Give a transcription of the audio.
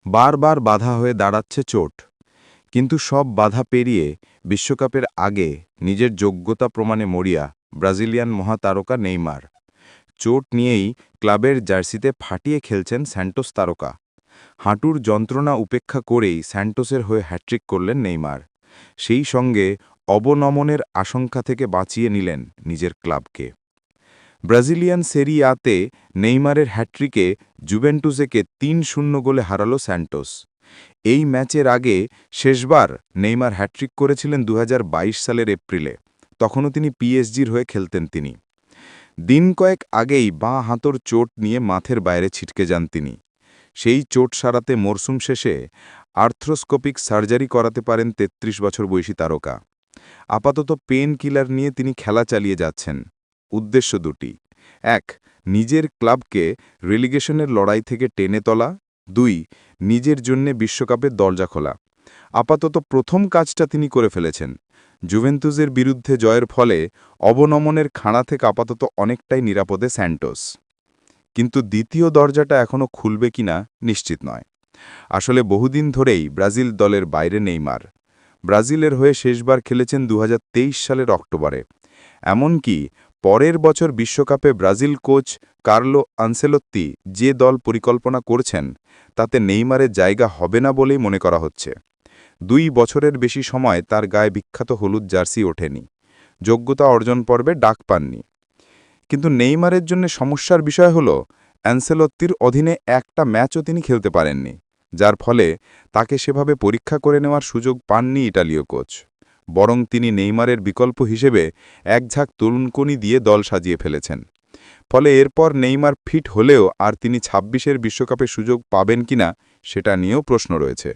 বারবার বাধা হয়ে দাঁড়াচ্ছে চোট, কিন্তু সব বাধা পেরিয়ে বিশ্বকাপের আগে নিজের যোগ্যতা প্রমাণে মরিয়া ব্রাজিলিয়ান মহাতারকা নেইমার। চোট নিয়েই ক্লাবের জার্সিতে ফাটিয়ে খেলছেন স্যান্টোস তারকা। হাঁটুর যন্ত্রণা উপেক্ষা করেই স্যান্টোসের হয়ে হ্যাট্রিক করলেন নেইমার। সেই সঙ্গে অবনমনের আশঙ্কা থেকে বাঁচিয়ে নিলেন নিজের ক্লাবকে। ব্রাজিলিয়ান সেরি আতে নেইমারের হ্যাট্রিকে জুভেন্টুসকে ৩-০ গোলে হারালো স্যান্টোস। এই ম্যাচের আগে শেষবার নেইমার হ্যাট্রিক করেছিলেন ২০২২ সালের এপ্রিলে। তখনও তিনি পিএসজির হয়ে খেলতেন তিনি। দিন কয়েক আগেই বাঁ হাঁতুর চোট নিয়ে মাঠের বাইরে ছিটকে যান তিনি। সেই চোট সারাতে মরশুম শেষে আর্থ্রোস্কোপিক সার্জারি করাতে পারেন ৩৩ বছর বয়সী তারকা। আপাতত পেন কিলার নিয়ে তিনি খেলা চালিয়ে যাচ্ছেন। উদ্দেশ্য দুটি: এক, নিজের ক্লাবকে রেলিগেশনের লড়াই থেকে টেনে তোলা। ২, নিজের জন্যে বিশ্বকাপের দরজা খোলা। আপাতত প্রথম কাজটা তিনি করে ফেলেছেন। জুভেন্তুসের বিরুদ্ধে জয়ের ফলে অবনমনের খাঁড়া থেকে আপাতত অনেকটাই নিরাপদে স্যান্টোস। কিন্তু দ্বিতীয় দরজাটা এখনও খুলবে কিনা নিশ্চিত নয়। আসলে বহুদিন ধরেই ব্রাজিল দলের বাইরে নেইমার। ব্রাজিলের হয়ে শেষবার খেলেছেন ২০২৩ সালের অক্টোবরে। এমনকি পরের বছর বিশ্বকাপে ব্রাজিল কোচ কার্লো আনসেলোত্তি যে দল পরিকল্পনা করছেন, তাতে নেইমারের জায়গা হবে না বলেই মনে করা হচ্ছে। ২ বছরের বেশি সময় তার গায়ে বিখ্যাত হলুদ জার্সি ওঠেনি, যোগ্যতা অর্জন পর্বে ডাক পাননি। কিন্তু নেইমারের জন্য সমস্যার বিষয় হল, অ্যানসেলোত্তির অধীনে একটা ম্যাচও তিনি খেলতে পারেননি, যার ফলে তাকে সেভাবে পরীক্ষা করে নেওয়ার সুযোগ পাননি ইটালীয় কোচ। বরং তিনি নেইমারের বিকল্প হিসেবে একঝাঁক তরুণকণি দিয়ে দল সাজিয়ে ফেলেছেন। ফলে এরপর নেইমার ফিট হলেও আর তিনি ২৬-এর বিশ্বকাপে সুযোগ পাবেন কিনা সেটা নিয়েও প্রশ্ন রয়েছে।